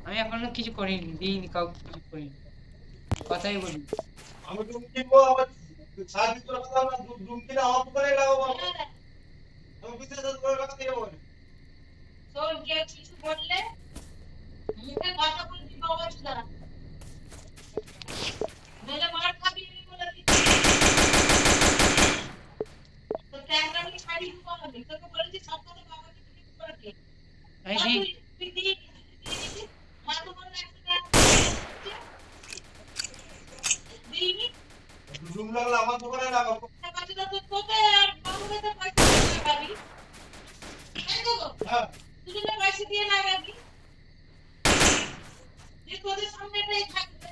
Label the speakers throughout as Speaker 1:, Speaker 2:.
Speaker 1: আমি এখনো কিছু করিনি, দিইনি, কাউকে কিছু করিনি, কথাই বলি।
Speaker 2: আমি ডুম কিনবো আবার সারাদিন তোর কথা আমরা ডুম কিনে আমার দোকানে লাগাবো আমি বিদেশে তোর কাছে দিয়ে যাবো
Speaker 3: তোর কে কিছু বললে মুখে কথা বলে দিবা আওয়াজ না নইলে মার খাবি আমি বলে দিচ্ছি তো ক্যামেরা নিয়ে খালি দিব আমি তোকে বলেছি সব কথা বাবাকে তুমি করে দে
Speaker 1: এই দি
Speaker 3: তুই দিয়ে মা তো বললে একটা দিইনি
Speaker 2: ডুম লাগলে আমার দোকানে লাগাবো
Speaker 3: কাছে তো তোকে আর বাবুকে তো পয়সা দিয়ে লাগাবি তাই তো
Speaker 2: হ্যাঁ
Speaker 3: তুই না পয়সা দিয়ে লাগাবি যে তোদের সামনেটাই থাকবে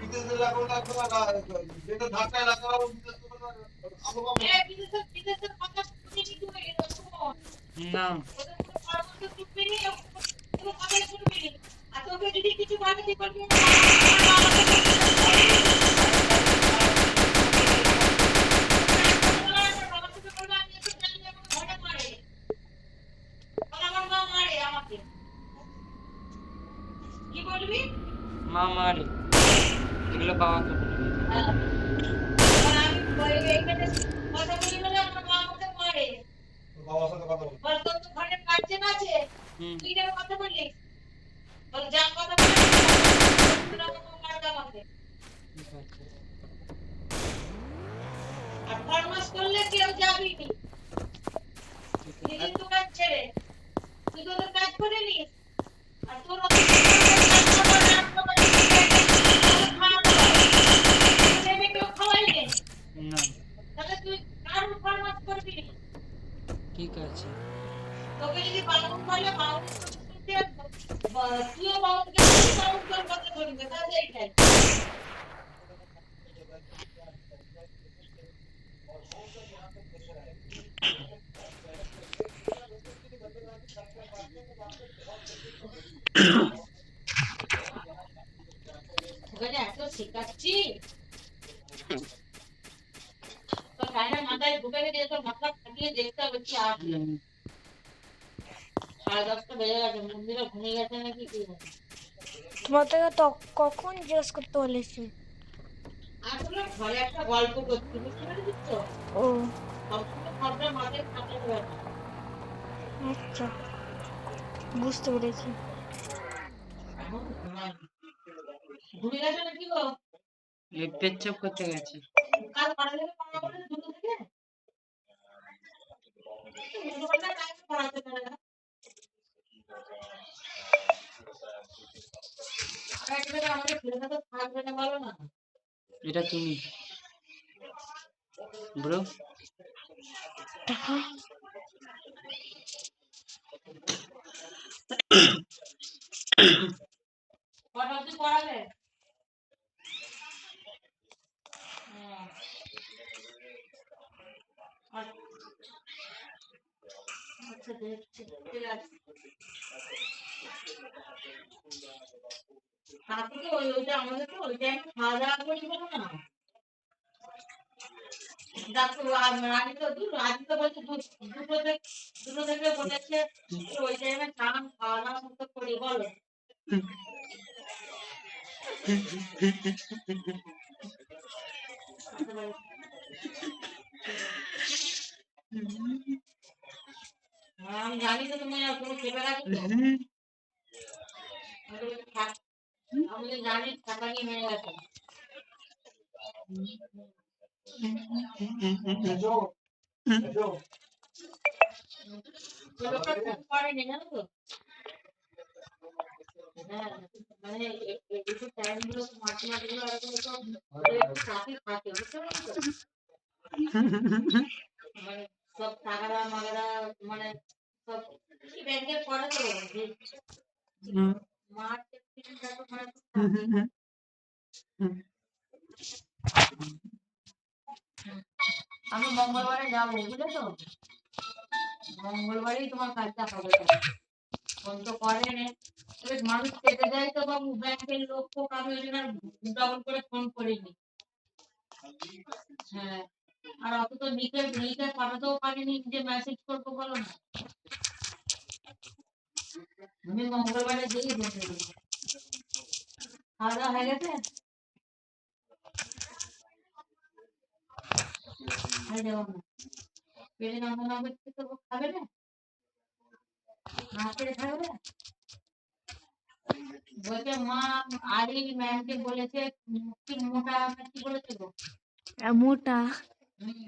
Speaker 2: বিদেশে লাগাবো না যেটা ঢাকায় লাগাবো বিদেশে লাগাবো
Speaker 3: বিদেশের কথা শুনিনি তুই
Speaker 1: না
Speaker 3: ওদের কোনো পরামর্শ শুনবি নি কোনো কথাই শুনবি নি আর তোকে যদি কিছু ভাবে তুই বলবি কি বলবি
Speaker 1: মা মারে, এগুলো বাবাকে বলবি।
Speaker 3: আমি এখানে কথা বলি বলে আমার মা আমাকে মারে
Speaker 2: বাবার সাথে কথা বল
Speaker 3: বল তোর তো ঘরের গার্জেন আছে
Speaker 1: হুম
Speaker 3: তুই কেন কথা বললি বল যা কথা বলি তোরা আমাকে মারবে আমাকে
Speaker 1: ঠিক আছে।
Speaker 3: আর ফরমাস করলে কেউ যাবি নি নিজের দোকান ছেড়ে তুই তো ওদের কাজ করে নিস আর তোর অত কেউ খাওয়াইলে
Speaker 1: না
Speaker 3: তাহলে তুই কার ফরমাস করবি
Speaker 1: ঠিক আছে।
Speaker 3: তোকে যদি বাউন বলে বাউন শুনতে তুইও বাউনকে বাউন তোর কথা ধরবে তাহলে এইটাই ওখানে এত শেখাচ্ছি তো গায়ে মাথায় ঢুকে গেছে তোর মাথা ফাটিয়ে দেখতে হবে কি আর 10:30 বেজে গেছে মন্দিরে ঘুমিয়ে গেছে নাকি কি
Speaker 4: তোমার থেকে তো কখন জিজ্ঞেস করতে বলেছি?
Speaker 3: আসলে ঘরে একটা গল্প করছি বুঝতে পেরেছিস তো
Speaker 4: ও
Speaker 3: সবসময় ঘরটা মাথায় ফাটাতে হবে
Speaker 4: আচ্ছা, বুঝতে পেরেছি।
Speaker 3: এখন ঘুমিয়ে গেছে নাকি গো
Speaker 1: এই পেচ্ছাপ করতে গেছে।
Speaker 3: কাল পাড়া থেকে পাড়া করে দুটো থেকে দুটোটা টাইমে পড়াতে পারে না আর একবারে আমাদের ছেলেটা তো থাকবে না বলো না
Speaker 1: এটা তুমি ব্রো
Speaker 4: টাকা
Speaker 3: কটা অব্দি পড়াবে আচ্ছা দেখছি ঠিক আছে তারপরে ওইটা আমাদের তো ওই টাইমে খাওয়া দাওয়া করি বলো না ডাক্তার রানী তো রানী তো বলছে দুটো থেকে বলেছে ওই টাইমে খাওয়া খাওয়া দাওয়া মতো করি বলো আমি জানি তো তুমি কোনো খেপে গেছো আমি জানি টাকা নিয়ে হয়ে গেছে লোকটা ফোন করেনি জানো তো হ্যাঁ মানে একটু টাইম গুলো মাঝে মাঝে গুলো এরকম একটু ট্রাফিক থাকে বুঝতে পারছো মানে সব টাকারা মাগারা মানে সব ব্যাংকের করে তো মার্চ এপ্রিল যত মানে আমি মঙ্গলবারে যাবো বুঝেছো মঙ্গলবারেই তোমার কাজটা হবে ফোন তো করেনি মানুষ পেতে যায় তো বাবু ব্যাংকের লোক ফোক আমি ওই জন্য ডবল করে ফোন করিনি হ্যাঁ আর অত তো লিখে লিখে পাঠাতেও পারিনি যে মেসেজ করবো বলো না। আমি মঙ্গলবারে দিয়ে বসে দিই। খাওয়া দাওয়া হয়ে গেছে? হয়ে যাবো না। পেটে যন্ত্রণা করছে তো খাবে না? না খেলে খাবে না? বলছে মা আরি ম্যামকে বলেছে কি মোটা কি বলেছে গো?
Speaker 4: মোটা।
Speaker 3: হুম।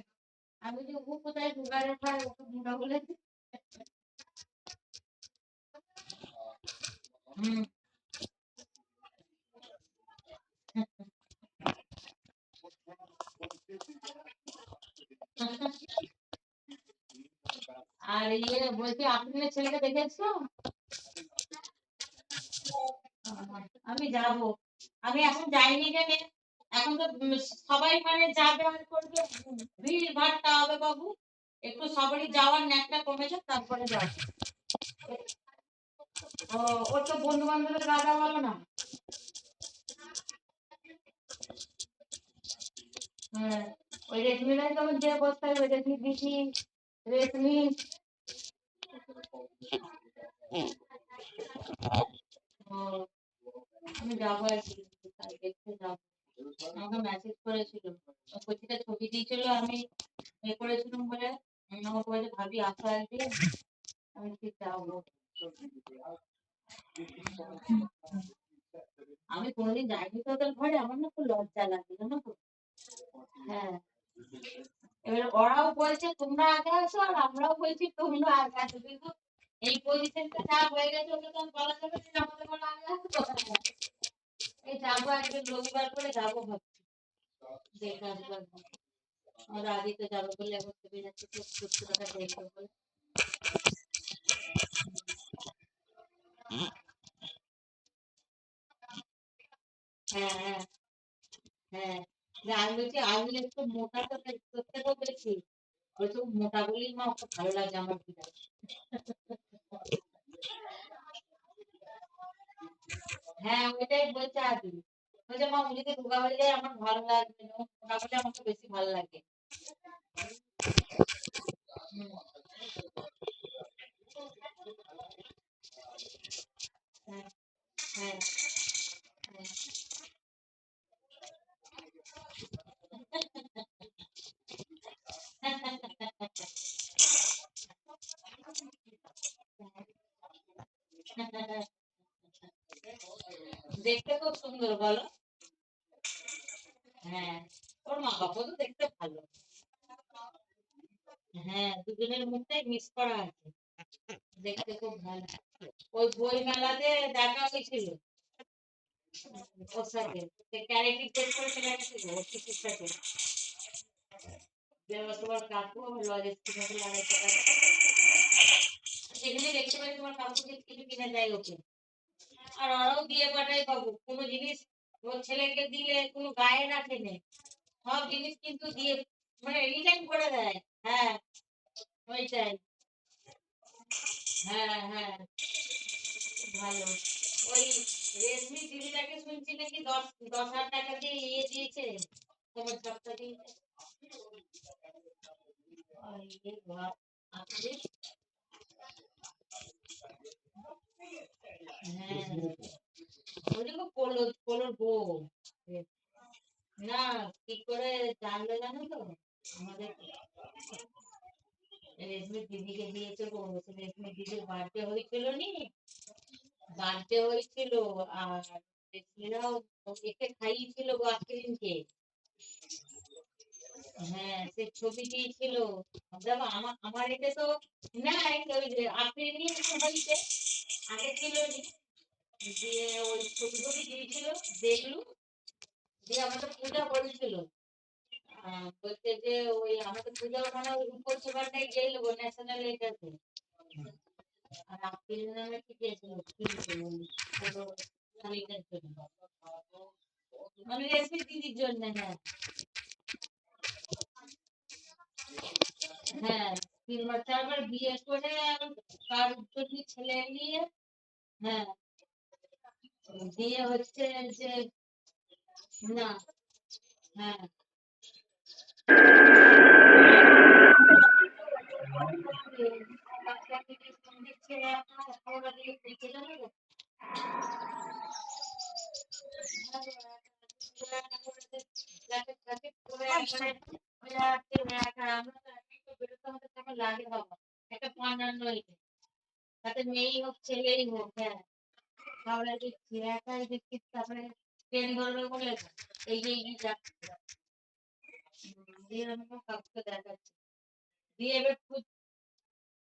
Speaker 3: আমি যে ও কোথায় সুগারে খায় ওকে মোটা বলেছে। হুম। আর ইয়ে বলছি আপনি ছেলেকে দেখেছো? আমি যাব। আমি এখন যাইনি জেনে এখন তো সবাই মানে যাবে আর করবে ভিড় ভাট্টা হবে বাবু। একটু সবারই যাওয়ার ন্যাকটা কমেছে তারপরে যাবো। ও ওর তো বন্ধু বান্ধবের গাদা বলো না। হ্যাঁ ওই রেশমিরাই তখন যে অবস্থা হবে রেশমি দিদি রেশমি ও আমি যাবো আর কি কাল দেখতে যাবো। আমাকে মেসেজ করেছিল প্রতিটা ছবি দিয়েছিল আমি এ করেছিলাম বলে আমাকে বলে ভাবি আসো একদিন আমি ঠিক যাবো। আমি কোনোদিন যাইনি তো ওদের ঘরে আমার না খুব লজ্জা লাগে জানো তো। হ্যাঁ এবার ওরাও বলছে তোমরা আগে আসো আর আমরাও বলছি তোমরা আগে আসো কিন্তু এই পজিশনটা যা হয়ে গেছে ওটা তো আর বলা যাবে না যে আমাদের বলা আগে আসো। এই যাবো একদিন রবিবার করে যাবো ভাবছি দেখে আসবো একদিন। আমরা আদিতে যাবো বলে এখন থেকে যাচ্ছি তো সত্যটা দেখবো বলে। হ্যাঁ হ্যাঁ হ্যাঁ যে আমি বলছি আমি একটু মোটা তো তোর থেকেও বেশি বলছে ও মোটা বলেই মা ওকে ভালো লাগে আমার বিড়াল। হ্যাঁ ওইটাই বলছে আদি বলছে মা উনি তো রোগা হয়ে যায় আমার ভালো লাগবে না ও মোটা বলে আমাকে বেশি ভালো লাগে। হুম, হ্যাঁ হ্যাঁ হ্যাঁ দেখতে খুব সুন্দর বলো। হ্যাঁ ওর মা বাবা তো দেখতে ভালো। হ্যাঁ দুজনের মুখটাই মিস করা আছে দেখতে খুব ভালো। ওই বই মেলাতে দেখা হয়েছিল ওর সাথে ক্যারেক্টার চেক করে চলে গেছিল ওর টিকিট সাথে যে তোমার কাকু লজের কিনে লাগাইতে পারে সেখানে দেখতে পাই তোমার কাকুকে কিছু কিনে দেয় ওকে। আর ওরাও দিয়ে পাঠায় বাবু কোনো জিনিস ওর ছেলেকে দিলে কোনো গায়ে রাখে নেই সব জিনিস কিন্তু দিয়ে মানে রিটার্ন করে দেয়। হ্যাঁ ওইটাই। হ্যাঁ হ্যাঁ ভালো। ওই রেশমি দিদিটাকে শুনছি নাকি 10,000 টাকা দিয়ে ইয়ে দিয়েছে তোমার সবটা দিয়েছে। আর ইয়ে ভাব আছে। হ্যাঁ ওইটা পোলো পোলোর বউ। না কি করে জানলে জানো তো আমাদের রেশমির দিদিকে দিয়েছে গো রেশমির দিদির বার্থডে হয়েছিল নি বার্থডে হয়েছিল আর রেশমিরাও একে খাইয়েছিল গো আফরিনকে। হ্যাঁ সে ছবি দিয়েছিল দেখো আমার আমার এতে তো নাই ওই যে আফরিনই হয়েছে আগে ছিল নি দিয়ে ওই ছবি ছবি দিয়েছিল দেখলু দিয়ে আমাদের পূজা করেছিল। বলছে যে ওই আমাদের পূজা ওখানে ওই রূপর সেবাটাই গেল গো ন্যাশনাল এটাতে আর আফরিন নামে কি দিয়েছিল কিনছিল পুরো শাড়িটার জন্য মানে রেশমি দিদির জন্য। হ্যাঁ হ্যাঁ 3 বার 4 বার বিয়ে করে কার জন্য ছেলে নিয়ে। হ্যাঁ দিয়ে হচ্ছে যে না হ্যাঁ লাগে বাবা একটা পান্ডান রয়েছে তাতে মেয়েই হোক ছেলেই হোক হ্যাঁ হাওড়া দিচ্ছি একাই দেখছি তারপরে ট্রেন ধরবে বলে এই যে এই যাচ্ছে দিয়ে আমাকে কাউকে দেখাচ্ছে দিয়ে এবার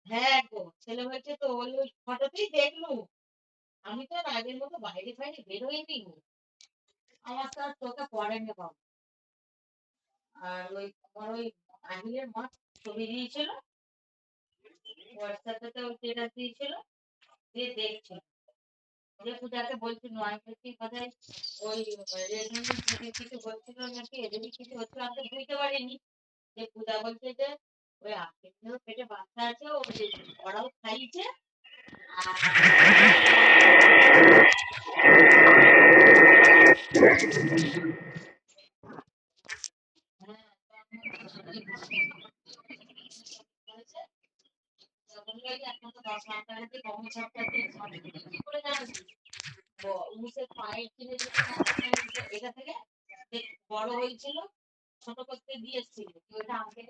Speaker 3: হ্যাঁ গো ছেলে হয়েছে তো ওই ফটোতেই দেখলো আমি তো আর আগের মতো বাইরে ফাইরে বেরোইনি গো আমার তো আর চোখে পড়ে না বাবা আর ওই আমার ওই আহিলের মা ছবি দিয়েছিল হোয়াটসঅ্যাপে তো স্ট্যাটাস দিয়েছিল দিয়ে দেখছিল যে পূজাকে বলছিল আমি বলছি কোথায় ওই রেডমি কিছু হচ্ছিল নাকি এদেরই কিছু হচ্ছিল আমি তো বুঝতে পারিনি যে পূজা বলছে যে ওই আপেলের পেটে বাচ্চা আছে ও ওরাও খাইছে এটা থেকে বড় হয়েছিল ছোট করতে দিয়ে এসেছিল ওইটা আমাকে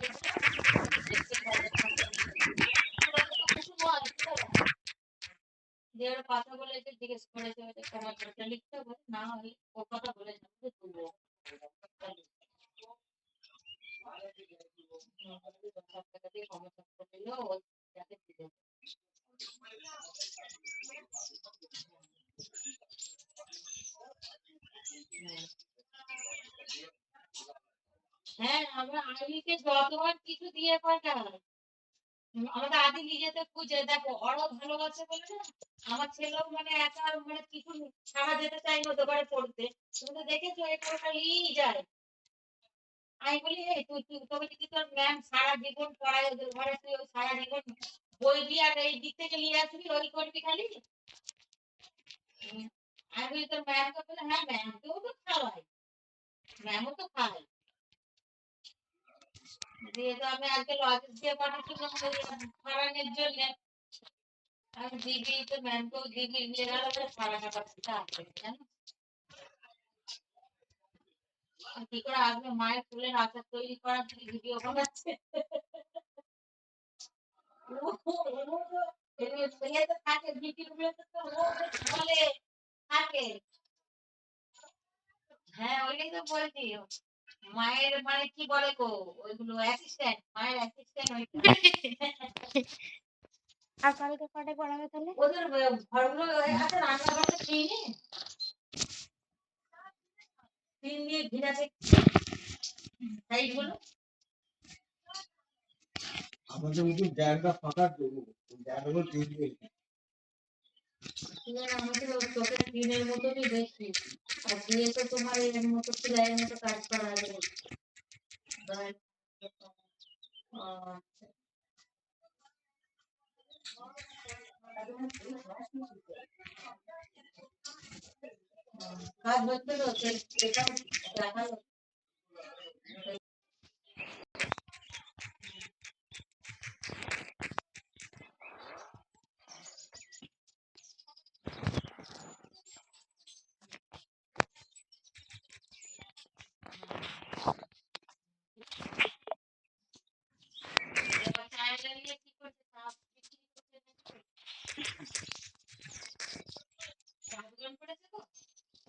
Speaker 3: দিয়ে ওরা কথা বলেছে জিজ্ঞেস করেছে তোমার ছোটটা লিখতে হবে না ওই ও কথা বলেছে তুলবো হ্যাঁ আমরা আলিকে যতবার কিছু দিয়ে পাঠাই আমাদের আদি নিজেতে খুঁজে দেখো ওরাও ভালোবাসে বলে না আমার ছেলেও মানে একা মানে কিছু ছাড়া যেতে চাই না দোকানে পড়তে তুমি তো দেখেছো এটা ওটা নিয়েই যায় আমি বলি এই তুই তুই তোকে যদি তোর ম্যাম সারা জীবন পড়ায় ওদের ঘরে তুই ওই সারা জীবন বই দিয়ে আর এই দিক থেকে নিয়ে আসবি ওই করবি খালি আমি বলি তোর ম্যামকে বলে হ্যাঁ ম্যামকেও তো খাওয়াই ম্যামও তো খায় দিয়ে তো আমি আজকে লজেন্স দিয়ে পাঠিয়েছিলাম খাওয়ানোর জন্য আমি দিদি তো ম্যামকেও দিদি নিয়ে গেল বলে সারা টাকা আছে জানো কি করে আসবে মায়ের ফুলের আচার তৈরি করার জন্য ভিডিও বানাচ্ছে থাকে ভিডিও গুলোতে তো বলে থাকে হ্যাঁ ওইটাই তো বলছি মায়ের মানে কি বলে গো ওইগুলো অ্যাসিস্ট্যান্ট মায়ের অ্যাসিস্ট্যান্ট ওইটা
Speaker 4: আর কালকে কটায় পড়াবে তাহলে?
Speaker 3: ওদের ঘরগুলো আছে রান্নাঘরটা টিনে টিন দিয়ে ঘিরা আছে সাইডগুলো
Speaker 2: আমাদের মতন জায়গা ফাঁকা তো জায়গাগুলো তৈরি হয়েছে
Speaker 3: আমাদের চোখের টিনের মতনই বেশি আর দিয়ে তো তোমার এর মতো সেলাইয়ের মতো কাজ করা যাবে কাজ হচ্ছে তো এটা দেখা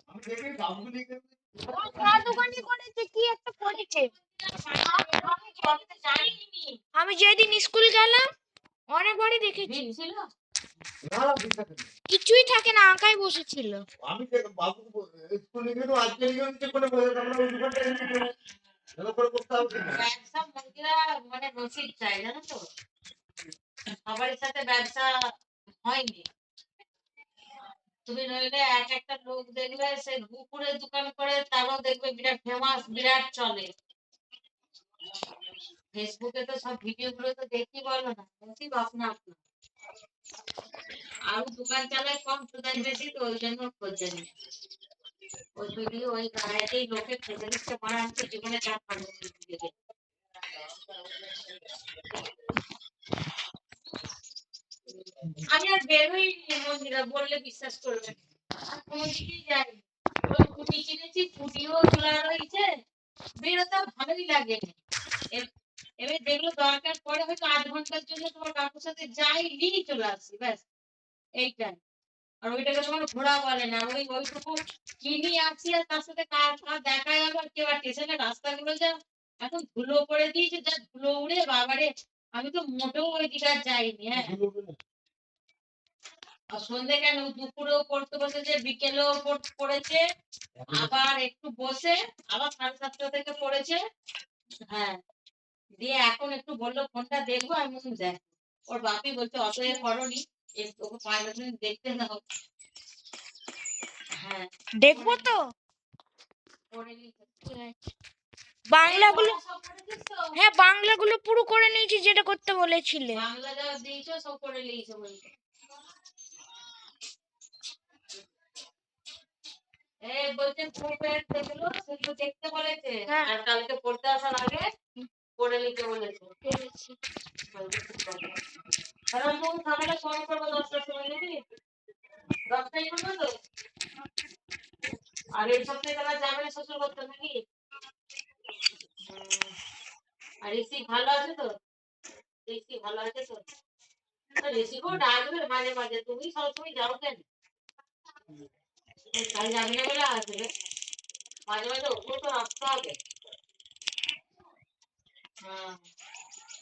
Speaker 2: আমি দেখি দামগুলি
Speaker 4: চা দোকানে করেছে কি একটা করেছে আমি যেদিন স্কুল গেলাম অনেকবারই দেখেছি কিছুই থাকে না আঁকাই বসেছিল
Speaker 2: আমি বাবু স্কুলে গেল আজকে গিয়ে করে বলে আমরা ওই দোকানটা এনে দেবো ভালো করে করতে হবে
Speaker 3: ব্যবসা মহিলা মানে রসিদ চাই জানো তো সবার সাথে ব্যবসা হয়নি তুমি নইলে এক একটা লোক দেখবে সে কুকুরের দোকান করে তারও দেখবে বিরাট ফেমাস বিরাট চলে ফেসবুকে তো সব ভিডিও গুলো তো দেখি বলো না নসিব আপনা আপনা আরো দোকান চালায় কম সুদান বেশি তো ওই জন্য খোঁজে নি ওই ভিডিও ওই গাড়িতেই লোকে খেতে দিচ্ছে বানান তো জীবনে চাপ পাবে আমি আর বেরোইনি মন্দিরে, বললে বিশ্বাস করবে না। আর কোনো দিকেই যাইনি। ওই স্কুটি কিনেছি, স্কুটিও খোলা রয়েছে, বেরোতে ভালোই লাগে। এবার যেগুলো দরকার পড়ে হয়তো ৮ ঘন্টার জন্য তোমার কাকুর সাথে যাই, নিয়ে চলে আসি, ব্যাস এইটাই। আর ওইটাকে তোমার ঘোরা বলে না, ওইটুকু কিনি আসি, আর তার সাথে কার কার দেখা গেল। আর কেউ আর স্টেশনের রাস্তাগুলো যা এখন ধুলো করে দিয়েছে, যা ধুলো উড়ে বাবারে, আমি তো মোটেও ওই দিকে আর যাইনি। হ্যাঁ, আর সন্ধে কেন, দুপুরেও পড়তে বসেছে, বিকেলেও পড়েছে, আবার একটু বসে আবার 7:30 থেকে পড়েছে। হ্যাঁ, দিয়ে এখন একটু বললো ফোনটা দেখবো, আমি বললাম দেখ। ওর বাপি বলছে অত এ করনি, ওকে 5 মিনিট দেখতে দাও। হ্যাঁ,
Speaker 4: দেখবো তো
Speaker 3: পড়ে নিতে।
Speaker 4: বাংলাগুলো।
Speaker 3: সব পড়েছিস তো?
Speaker 4: হ্যাঁ, বাংলাগুলো পুরো করে নিয়েছি, যেটা করতে বলেছিলে।
Speaker 3: বাংলা যা দিয়েছো সব পড়ে নিয়েছো বলছে। বলছে গ্রুপের যেগুলো সেগুলো দেখতে বলেছে,
Speaker 4: হ্যাঁ।
Speaker 3: আর কালকে পড়তে আসার আগে পড়ে নিতে বলেছে। কারণ তুমি খাবারটা সময় করবো 10টার সময়, নাকি 10টায় করবো তো? আর এই সপ্তাহে তারা যাবে না শ্বশুর করতে, নাকি? আর ঋষি ভালো আছে তো? ঋষি ভালো আছে তো? ঋষিকেও ডাকবে মাঝে মাঝে, তুমি সবসময় যাও কেন? কাল যাবে না বলে আসবে, মাঝে মাঝে ওকেও তো আসতে হবে। হ্যাঁ,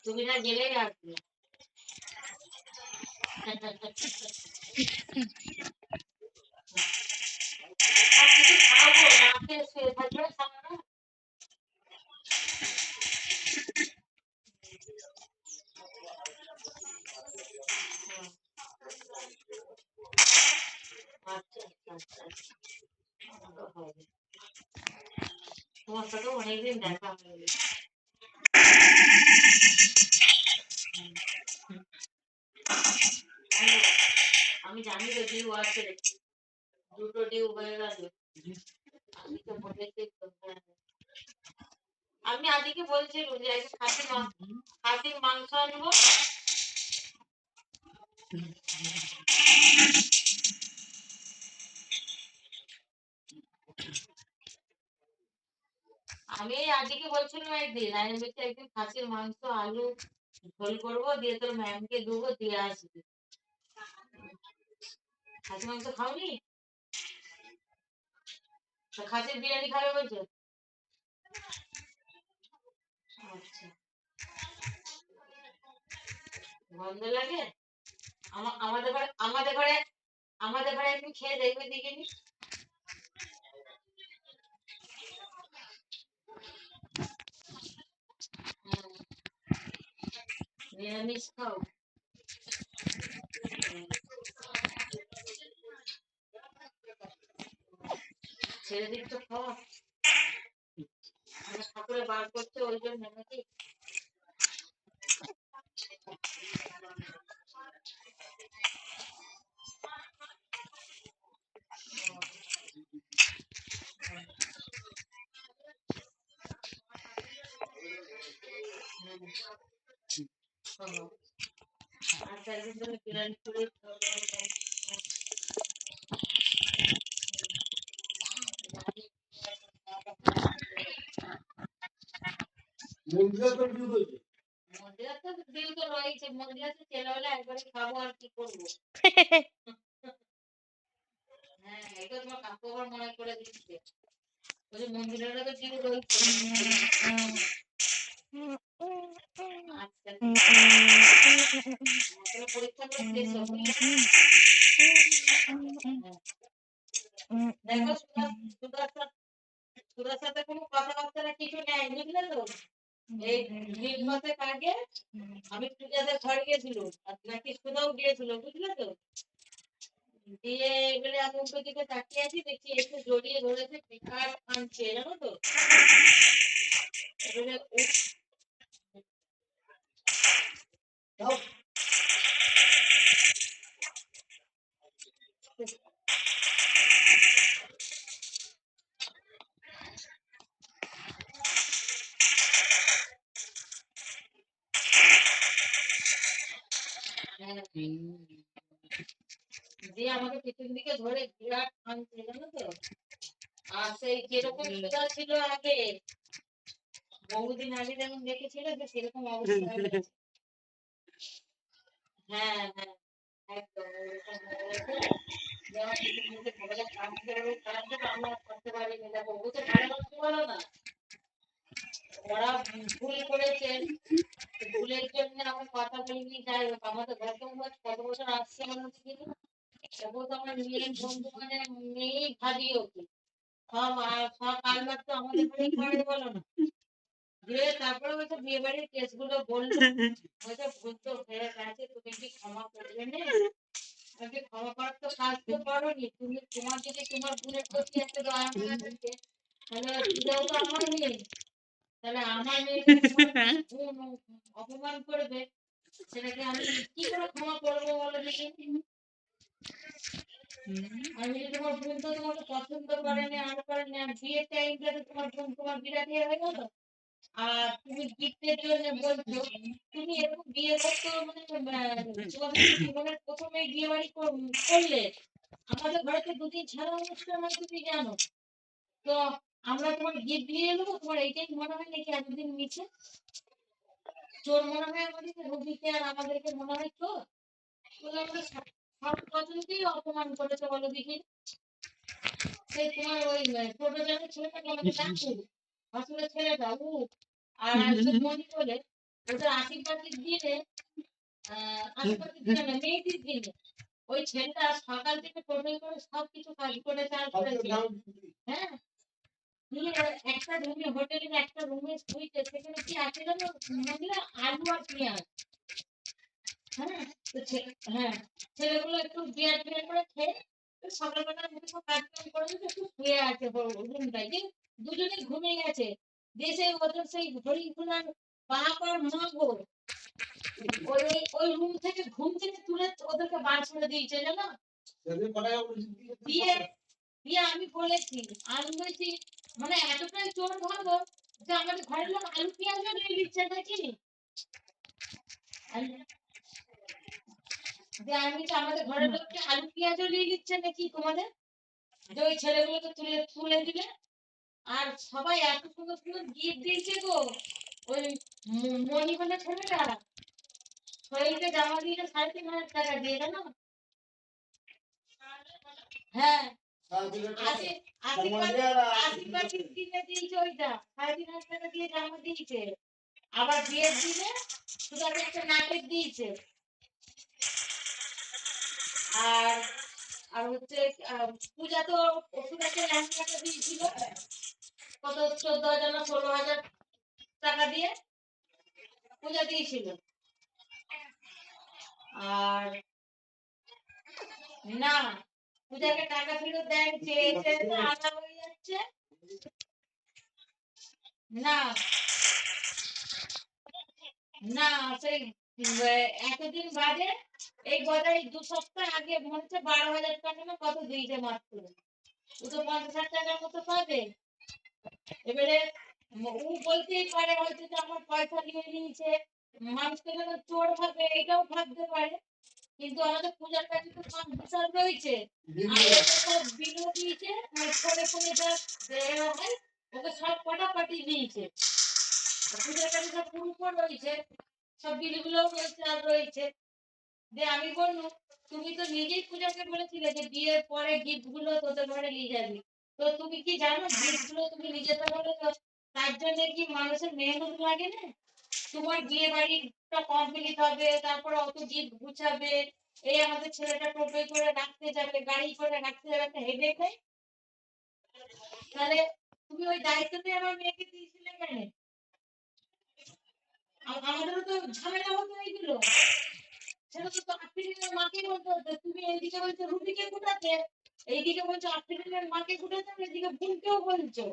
Speaker 3: তুমি না গেলেই আসবে। আর কিছু খাবো না, খেয়ে শুয়ে থাকবে সারারাত। হুম, আচ্ছা আচ্ছা আচ্ছা, ভালো হবে। তোমার সাথেও অনেকদিন দেখা হয়নি। হ্যালো, আমি জানি তো ডিউ আছে, 2টো ডিউ হয়ে গেল। আমি তো বলেছি তো, হ্যাঁ। আমি আদিকে বলছিলাম যে আজকে খাসির মাংস আনবো। আমি আদিকে বলছিলাম একদিন, আমি বলছি একদিন খাসির মাংস আলু ঝোল করবো, দিয়ে তোর ম্যামকে দেবো, দিয়ে আসবি। খাসি মাংস খাওনি? তা খাসির বিরিয়ানি খাবে বলছো? আচ্ছা, গন্ধ লাগে। আমাদের ঘরে একদিন খেয়ে দেখবে, দেখিনি। নিরামিষ খাও? ছেড়ে দিচ্ছ খাওয়া? ঠাকুরে বার করছে ওই জন্য, নাকি? আচ্ছা, একদিন তুমি বিরিয়ানি করে মন্দিরা তো দিল তো রয়েছে, মন্দিরা তো ছেলেবেলা একবারে খাবো, আর কি করবো। হ্যাঁ, এটা তোমার কাকু আবার মনে করে দিচ্ছে, বলছে মন্দিরেরও তো দিল রয়েছে। আচ্ছা, তাহলে পরীক্ষা করে শেষ হোক, বুঝলে? দেখো, সুধার সাথে কোনো কথাবার্তা কিছু নেই, বুঝলে তো? এই 2 মাসের আগে আমি পূজাদের ঘরে গিয়েছিল, আর নাকি সুধাও গিয়েছিল, বুঝলে তো? দিয়ে এবারে আমি উল্টো দিকে তাকিয়ে আছি, দেখি একটু জড়িয়ে ধরেছে, বিকাশ আনছে, জানো তো? এবারে দিয়ে আমাকে পিছন দিকে ধরে বিরাট কাঁদছে জানো তো। আর সেই যেরকম সুধা ছিল আগে, বহুদিন আগে যেমন দেখেছিল যে সেরকম অবস্থা হয়ে গেছে। হ্যাঁ হ্যাঁ, একদম ওরকম হয়ে গেছে। যেমন পিছন দিকে ধরে কাঁদছে, ওই কাঁদছে তো আমরা করতে পারিনি। দেখো ও তো ভালোবাসতে পারো না, ওরা ভুল করেছে, ভুলের জন্য আমার কথা বলিনি। যাই হোক, আমাদের ঘরে কত বছর আসছে আমার দিদি, তবুও তো আমার মেয়ের বন্ধু মানে মেয়েই ভাবি ওকে। সব কারবার তো আমাদের বাড়ি করে বলো না। দিয়ে তারপরে হয়তো বিয়ে বাড়ির কেস গুলো বললো, হয়তো ভুল তো হয়ে গেছে, তুমি কি ক্ষমা করবে না? তুমি ক্ষমা করার তো কাজ তো করোনি তুমি। তোমার যদি তোমার বোনের প্রতি একটা দয়া মায়া থাকে, তাহলে পূজাও তো আমার মেয়ে, তাহলে আমার মেয়েকে তোমার বোন অপমান করবে, সেটাকে আমি কি করে ক্ষমা করবো বলো দেখি? আমি যদি তোমার বোন তো তোমাকে পছন্দ করেনি আর করেনি, আর বিয়ের টাইমটাতে তোমার বোন তোমার বিরাট ইয়ে হয়ে গেল। আর তুমি গিফটের জন্য বলছো, তুমি এরকম বিয়ে করতে মানে তোমাদের জীবনের প্রথমে বিয়ে বাড়ি করলে, আমাদের ঘরে তো দুদিন ছাড়া অনুষ্ঠান হয় তুমি জানো তো। আমরা তোমার গিফট দিয়ে এলো, তোমার এইটাই মনে হয় নাকি এতদিন মিছে? চোর মনে হয় আমাদেরকে, রুবিকে আর আমাদেরকে মনে হয় চোর? বলে আমরা সব বছরকেই অপমান করেছে বলো দেখি। সেই তোমার ওই ছোট জানের ছেলেটাকে আমাকে ডাকু, আসলে ছেলেটা ও আর একজন মনি বলে, ওদের আশীর্বাদের দিনে আশীর্বাদের দিনে না মেয়েটির দিনে ওই ছেলেটা সকাল থেকে টোটোয় করে সবকিছু কাজ করে চাল করেছে। হ্যাঁ, দিয়ে একটা রুমে, হোটেলের একটা রুমে শুইতে, সেখানে কি আছে জানো মহিলা? আলু আর পেঁয়াজ। হ্যাঁ, তো হ্যাঁ, ছেলেগুলো একটু বিয়ার টিয়ার করে খেয়ে তো সকালবেলা উঠে সব কাজকাম করে দিতে একটু শুয়ে আছে রুমটায়, যে দুজনে ঘুমিয়ে গেছে। দিয়ে সেই ওদের সেই ঘড়ি গুলার বাপ আর মা গো, ওই ওই রুম থেকে ঘুম থেকে তুলে ওদেরকে বার করে দিয়েছে জানো। দিয়ে দিয়ে আমি বলেছি, আমি বলছি মানে এতটাই চোর ভালো যে আমাদের ঘরের লোক আলু পেঁয়াজও নিয়ে দিচ্ছে নাকি। যে আমি তো আমাদের ঘরের লোককে আলু পেঁয়াজও নিয়ে দিচ্ছে নাকি তোমাদের, যে ওই ছেলেগুলোকে তুলে তুলে দিলে। আর সবাই এত সুন্দর সুন্দর গিফট দিয়েছে গো। ওই মনি বলে ছেলেটা শরীরকে জামা দিয়ে 3,500 টাকা দিয়ে জানো। হ্যাঁ, আশীর্বাদ কিনে দিয়েছে ওইটা, 3,500 টাকা দিয়ে জামা দিয়েছে। আবার বিয়ের দিনে শুধু একটা নাকের দিয়েছে। আর আর হচ্ছে পূজা তো ওষুধকে লেহেঙ্গাটা দিয়েছিল কত 14,000 না 16,000 টাকা দিয়ে পূজা দিয়েছিল। আর না, পূজাকে টাকা ফেরত দেয় চেয়েছে তো আশা হয়ে যাচ্ছে। না না, সেই এতদিন বাদে এই বোধহয় 2 সপ্তাহ আগে মনে হচ্ছে 12,000 টাকা না কত দিয়েছে মাত্র। ও তো 50,000 টাকার মতো পাবে। এবারে ও বলতেই পারে হয়তো যে আমার পয়সা নিয়ে নিয়েছে, মানুষকে যেন চোর ভাবে এটাও ভাবতে পারে। কিন্তু আমাদের পূজার কাছে তো সব হিসাব রয়েছে। আর ওকে সব বিলও দিয়েছে, ফোনে ফোনে যা দেওয়া হয় ওকে সব কটা পাঠিয়ে দিয়েছে। আর পূজার কাছে সব প্রুফ রয়েছে, সব বিলগুলোও রয়েছে আর রয়েছে। যে আমি বললুম, তুমি তো নিজেই পূজাকে বলেছিলে যে বিয়ের পরে গিফট গুলো তোদের ঘরে নিয়ে যাবি। তো তুমি কি জানো গিফট গুলো তুমি নিজে তো বলেছো, তার জন্য কি মানুষের মেহনত লাগে না? তোমার বিয়ে বাড়িটা কমপ্লিট হবে, তারপরে অত গিফট গুছাবে, এই আমাদের ছেলেটা টোটোয় করে রাখতে যাবে, গাড়ি করে রাখতে যাবে, একটা হেডেক নেই? তাহলে তুমি ওই দায়িত্বটা আমার মেয়েকে দিয়েছিলে কেন? আমাদেরও তো ঝামেলা হতো এইগুলো। সেটা তো আফ্রিনের মাকে বলতে হতো, তুমি এইদিকে বলছো রুবিকে কুটাতে, এইদিকে বলছো আফ্রিনের মাকে কুটাতে, এইদিকে বোনকেও বলছো।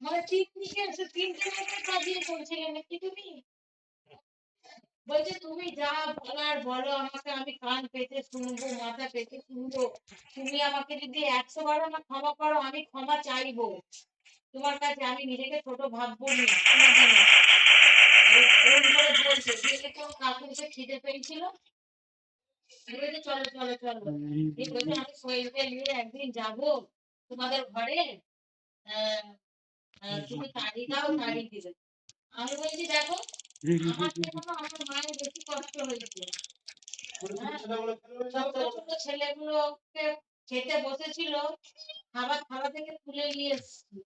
Speaker 3: মানে তিনটে মতো কাজিয়ে করছিলে নাকি তুমি? বলছে তুমি যা বলার বলো আমাকে, আমি কান পেতে শুনবো, মাথা পেতে শুনবো। তুমি আমাকে যদি 100 বার না ক্ষমা করো, আমি ক্ষমা চাইবো তোমার কাছে, আমি নিজেকে ছোট ভাববো না কোনোদিনও। এরকম করে বলছে। দিয়ে তো কাকুকে খিদে পেয়েছিল, বলছে, চলো চলো চলো এই বলছে আমি সোহেলকে নিয়ে একদিন যাবো তোমাদের ঘরে আহ, তুমি শাড়ি দাও শাড়ি দিবে আমি বলছি দেখো আমার থেকে না আমার মায়ের বেশি কষ্ট হয়েছে হ্যাঁ ছোট ছোট ছেলেগুলোকে খেতে বসেছিল খাবার থালা থেকে তুলে নিয়ে এসেছি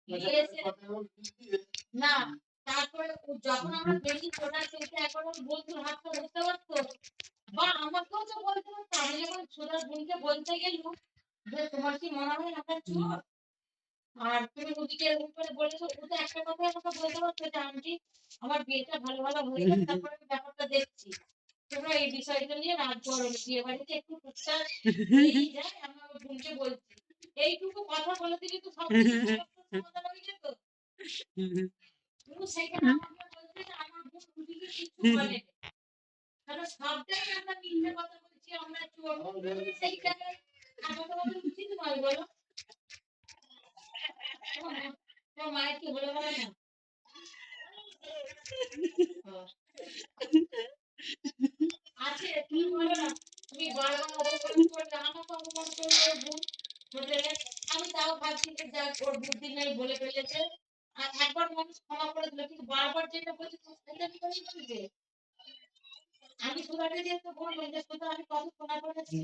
Speaker 3: নিয়ে এসে না তারপরে যখন আমরা বেশি ওটা খেতে একবার ওর বন্ধুর হাতটা ধরতে পারতো বা আমাকেও তো বলতে পারতো আমি যখন ছোটার বোনকে বলতে গেলাম যে তোমার কি মনে হয় আমরা চোর আর তুমি ওদিকে এরকম করে বলেছো ও তো একটা কথাই আমাকে বলতে পারতো যে আন্টি আমার বিয়েটা ভালো ভালো হয়ে গেছে তারপরে আমি ব্যাপারটা দেখছি তোমরা এই বিষয়টা নিয়ে রাগ করো না। বিয়ে বাড়িতে একটু টুকটাক হয়েই যায় আমি আমার বোনকে বলছি এইটুকু কথা বলে দিলে তো সব কিছু সমস্যার সমাধান হয়ে যেত কিন্তু সেখানে আমাকে বলছে যে আমার বোন ওদিকে কিছু বলে কারণ সবটাই আমরা মিথ্যে কথা বলছি আমরা চোর সেই জায়গায় আমাকে বলা উচিত নয় বলো তোমার মায়ের কি বলে বলে না আছে তুমি বলো না তুমি বারবার অপমান করলে আমাকে অপমান করলে ওর বোন বলে আমি তাও ভাবছি যে যাক ওর বুদ্ধি নেই বলে ফেলেছে আর একবার মানুষ ক্ষমা করে দিল কিন্তু বারবার যেটা বলছে সেটা আমি করি বলছে আমি সুধাকে যেহেতু বললাম যে সুধা আমি কত ক্ষমা করেছি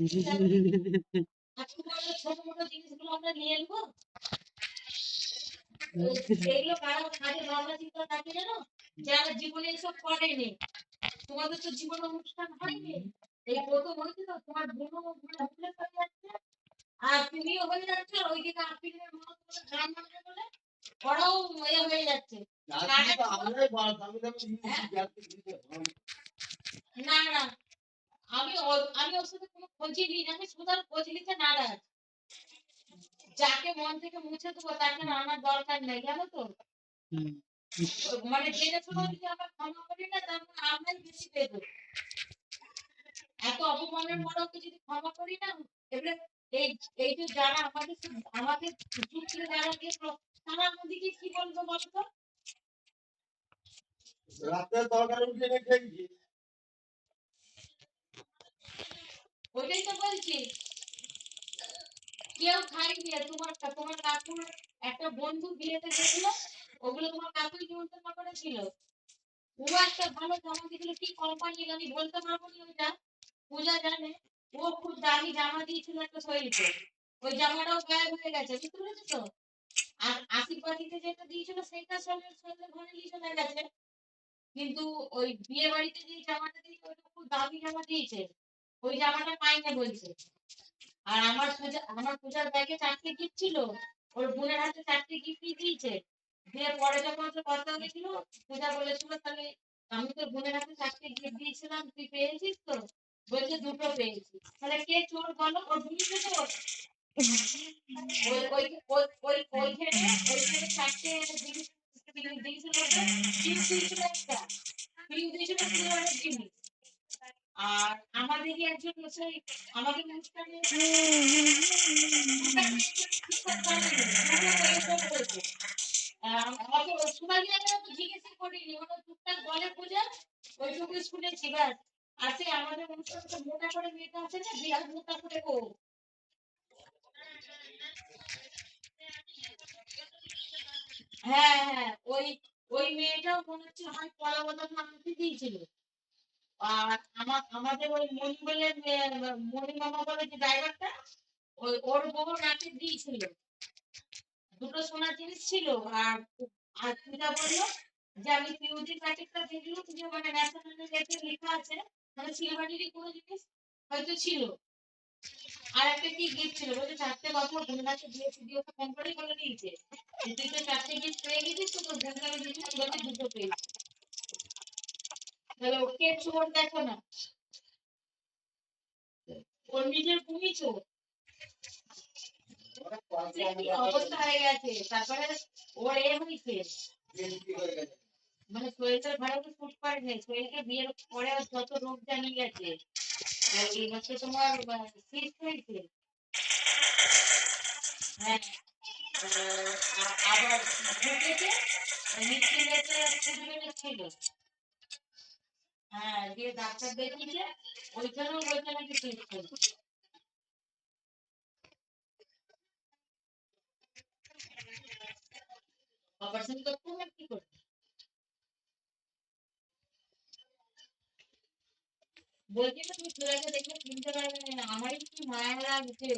Speaker 3: আর তুমি বললে ছোট মোটো জিনিসগুলো আমরা নিয়ে নেবো এগুলো কারো কাজে ভাবনা চিন্তা থাকে জানো যারা জীবনে এসব করেনি তোমাদের তো জীবন অনুষ্ঠান হয়নি এই প্রথম হয়েছে তো তোমার বোনও মানে হোমলেস হয়ে যাচ্ছে আর তুমিও হয়ে যাচ্ছ আর ওইদিকে আপিলের মতো করে গ্রাম বাংলা বলে ওরাও হয়ে যাচ্ছে না না আমি ওর সাথে কোনো খোঁজই নিই না আমি সুধার খোঁজ নিতে নারাজ যাকে মন থেকে মুছে দেবো তাকে আমার দরকার নেই জানো তো মানে জেনে শুনে যদি আমরা ক্ষমা করি না তার মানে আমরাই বেশি পেয়ে এত অপমানের পরেও তো যদি ক্ষমা করি না এবারে এই এই যে যারা আমাদের চুক্তিতে যারা গেছিল তারা আমাদেরকে কি বলবো বলতো
Speaker 2: রাতে তরকারি উঠিয়ে রেখেছি
Speaker 3: ওইটাই তো বলছি কেউ খাইনি তোমার কাকুর একটা বন্ধু বিয়েতে গেছিল ওগুলো তোমার কাকুই নিমন্ত্রণ করেছিল ও একটা ভালো জামা দিয়েছিল কি কোম্পানির আমি বলতে পারবো না ওইটা পূজা জানে ও খুব দামি জামা দিয়েছিল একটা শরীরকে ওই জামাটাও গায়েব হয়ে গেছে বুঝতে পেরেছো তো আর আশীর্বাদীতে যেটা দিয়েছিল সেটা শরীর শরীরে ঘরে নিয়ে চলে গেছে কিন্তু ওই বিয়ে বাড়িতে যে জামাটা দিয়েছে ওইটা খুব দামি জামা দিয়েছে ওই জামাটা পাইনি বলছে আর আমার পূজার ব্যাগে 4টে গিফট ছিল ওর বোনের হাতে 4টে গিফটই দিয়েছে দিয়ে পরে যখন ওর কথা হয়েছিল পূজা বলেছিল তাহলে আমি তোর বোনের হাতে 4টে গিফট দিয়েছিলাম তুই পেয়েছিস তো বলছে দুটো পেয়েছি তাহলে কে চোর বলো ওর বোনই তো চোর ওই ওই ওই ওই ওইখানে 4টে জিনিস দিয়েছিল ওটা পিউ দিয়েছিল একটা পিউ দিয়েছিল সিলভারের জিনিস আর আমাদেরই একজন সেই আমাদের অনুষ্ঠানে আমাকে সোনালি আমি তো জিজ্ঞেস করিনি ওটা টুকটাক বলে পূজা ওইটুকু শুনেছি ব্যাস আর সেই আমাদের অনুষ্ঠানটা মোটা করে মেয়েটা আছে না বিরাট মোটা করে ও হ্যাঁ হ্যাঁ ওই ওই মেয়েটাও মনে হচ্ছে হয় পড়া বদল আমাকে দিয়েছিল আর আমাদের ওই মনি বলে মনি মামা বলে যে ড্রাইভারটা ওর বউ নাচে দিয়েছিল দুটো সোনার জিনিস ছিল আর আর পূজা বললো যে আমি পিউজির প্যাকেটটা দেখলাম যে মানে ন্যাশনাল লেখে লেখা আছে মানে সিলভারেরই কোনো জিনিস হয়তো ছিল আর একটা কি গিফট ছিল বলছে 4টে বছর বোনাকে দিয়েছি দিয়ে ওকে ফোন করেই বলে দিয়েছে যে তুই তো 4টে গিফট পেয়ে গেছিস তো তোর বোনকে আমি দিয়েছি বলছে দুটো পেয়েছি তাহলে ওকে চোর দেখো না ওর নিজের ভূমি চোর কি অবস্থা হয়ে গেছে তারপরে ওর হয়েছে মানে সোয়েটার ভাড়া তো শুট করে নেই সোয়েটার বিয়ের পরে যত রোগ জানিয়ে গেছে এই হচ্ছে তোমার শীত হয়েছে হ্যাঁ আবার ঢুকেছে মৃত্যুঞ্জয়তে ছিল হ্যাঁ দিয়ে ডাক্তার দেখিয়েছে ওইখানেও বলছে নাকি অপারেশন করতে হবে কি করতে বলছি তো তুমি ছেলেকে দেখে চিনতে পারবে না আমারই কি মায়া লাগছে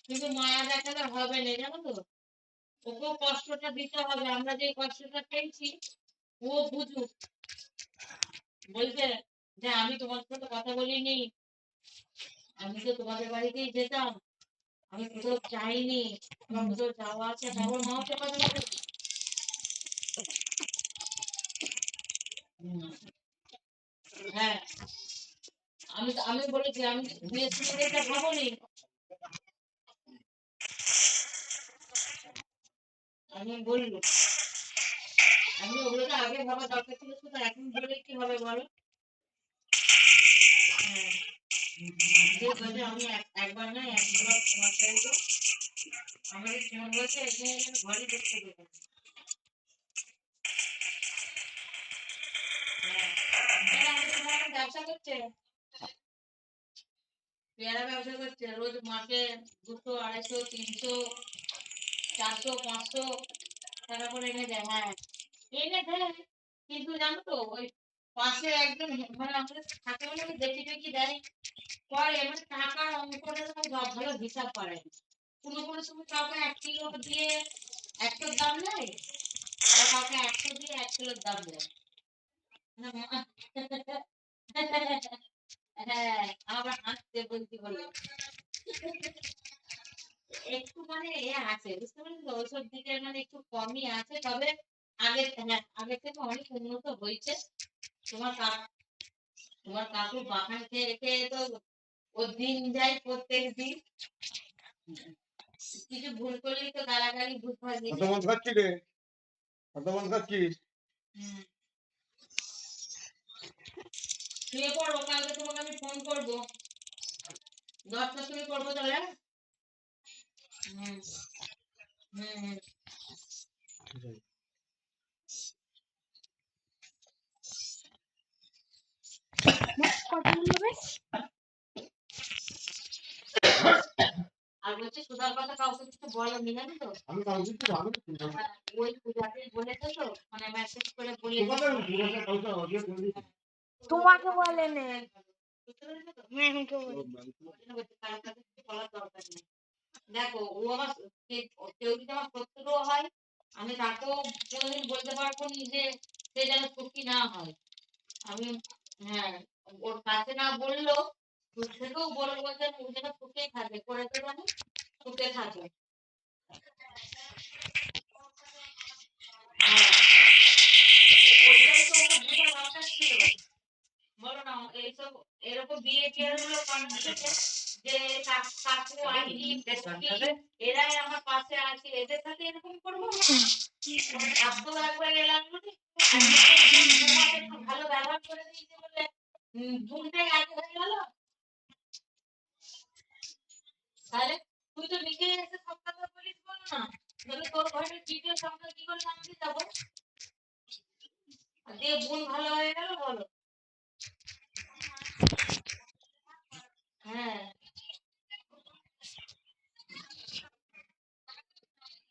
Speaker 3: কিন্তু মায়া দেখালে হবে না জানো তো ওকেও কষ্টটা দিতে হবে আমরা যে কষ্টটা পেয়েছি ও বুঝুক বলছে যে আমি তোমার সাথে কথা বলিনি আমি তো তোমাদের বাড়িতেই যেতাম আমি কোথাও চাইনি আমার কোথাও যাওয়া আছে তারপর মা হচ্ছে কথা বলে হ্যাঁ আমি বলেছি আমি বিয়ে ভাবনি আমি বললো আমি ওগুলোকে আগে ভাবা দরকার ছিল শুধু এখন বলে কি হবে বলো হ্যাঁ যে বলছে আমি একবার না একবার তোমার চাইবো আমাদের ফোন বলছে এখানে ঘরে দেখতে দেবো হ্যাঁ ব্যবসা করছে পেয়ারা ব্যবসা করছে রোজ মাসে 200 250 300 400 500 টাকা করে এনে দেয় হ্যাঁ এনে দেয় কিন্তু জানো তো ওই পাশে একদম মানে আমাদের থাকে বলে ওই দেখি দেখি দেয় পরে মানে টাকার অঙ্কটা ভালো হিসাব করে কোনো কোনো সময় কাউকে 1 কিলো দিয়ে 100 দাম নেয় আর কাউকে 100 দিয়ে 1 কিলোর দাম দেয় হ্যাঁ আবার হাসতে বলছি বলে একটু মানে এ আছে বুঝতে পারলি তো ওইসব দিকে মানে একটু কমই আছে তবে আগে হ্যাঁ আগে থেকে অনেক উন্নত হয়েছে তোমার কাকু তোমার কাকু বাগান খেয়ে খেয়ে তো ও দিন যায় প্রত্যেক দিন কিছু ভুল করলেই তো গালাগালি ভুল ভাজি
Speaker 2: কত মন খাচ্ছি রে কত মন খাচ্ছিস
Speaker 3: শুয়ে পড়ো কালকে তোমাকে আমি ফোন করবো 10টার সময় করবো তাহলে হুম হুম হুম
Speaker 4: কখন হবে?
Speaker 3: আর বলছি সুধার কথা কাউকে কিছু বলেনি জানো তো
Speaker 2: আমি কাউকে কিছু জানি না
Speaker 3: হ্যাঁ, ওই পূজাতে বলেছে তো মানে মেসেজ করে বলে
Speaker 2: তোমাদের পুরোটা কাউকে অডিও করে দিই
Speaker 4: তোমাকে বলে নে মেহুকে বলে
Speaker 3: দেখো ও আমার কেউ যদি আমার শত্রু হয় আমি তাকেও কোনোদিন বলতে পারবো না যে সে যেন সুখী না হয় আমি হ্যাঁ ওর কাছে না বললেও সেটাও বলবো যে ও যেন সুখে থাকে করে তো যেন সুখে থাকে হ্যাঁ ওইটাই তো ওকে বোঝার দরকার ছিল বলো না এইসব এরকম বিহেভিয়ার গুলো কন্টিনিউ যে কাকু আন্টি এরাই আমার পাশে আছে এদের সাথে এরকম করবো আজকেও একবার এলাম বলে তোমাকে একটু ভালো ব্যবহার করে দিয়েছে বলে দুটাই আগে হয়ে গেল তাহলে তুই তো নিজেই এসে সব কথা বলিস বলো না তাহলে তোর ঘরের দ্বিতীয় সপ্তাহ কি করে জানতে যাবো দিয়ে বোন ভালো হয়ে গেল বলো হ্যাঁ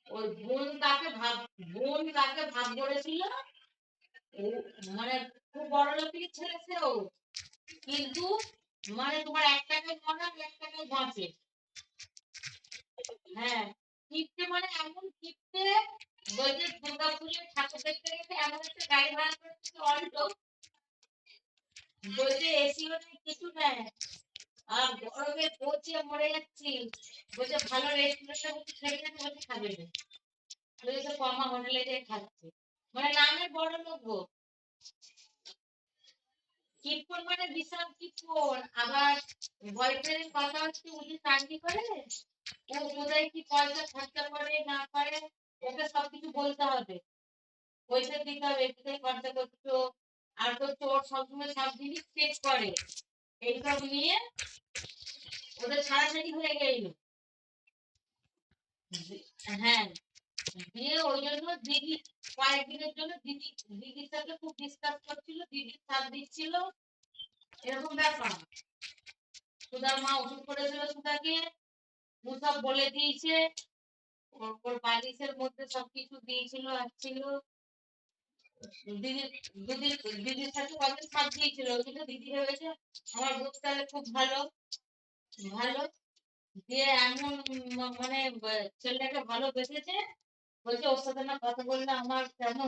Speaker 3: ওই বোন কাকে ভাগ করেছিল ও মানে খুব বড় লোকের ছেলে সেও কিন্তু মানে তোমার 1 টাকায় মনে 1 টাকায় বাঁচে হ্যাঁ কিপ্টে মানে এমন কিপ্টে ওই যে দুর্গাপুরের ঠাকুর দেখতে গেছে এমন একটা গাড়ি ভাড়া করেছে অল্টো বলছে এসিও নেই কিছু নেই আর গরমে পচিয়ে মরে যাচ্ছি বলছে ভালো রেস্টুরেন্টে বসে খেয়ে যেতে বলছে খাবে না বলছে কমা হোটেলে যেয়ে খাচ্ছে মানে নামের বড় লোক গো কিটকোন মানে বিশাল কিটকোন আবার বয়ফ্রেন্ডের কথা হচ্ছে উনি চাকরি করে ও কোথায় কি পয়সা খরচা করে না করে ওকে সবকিছু বলতে হবে পয়সা দিতে হবে কোথায় খরচা করছো আর তো তোর সবসময় সব জিনিস চেক করে এইসব নিয়ে ওদের ছাড়াছাড়ি হয়ে গেল হ্যাঁ দিয়ে ওই জন্য দিদি কয়েকদিনের জন্য দিদির সাথে খুব ডিসকাস করছিল দিদির সাথ দিচ্ছিল এরকম ব্যাপার। সুধার মা ওষুধ করেছিল সুধাকে, ও সব বলে দিয়েছে, ওর বালিশের মধ্যে সবকিছু দিয়েছিল আসছিল। দিদি দিদির সাথে কত সাথ দিয়েছিল, কিন্তু দিদি ভেবেছে আমার বোধ তাহলে খুব ভালো ভালো দিয়ে এমন মানে ছেলেটাকে ভালো বেসেছে, বলছে ওর সাথে না কথা বললে আমার কেমন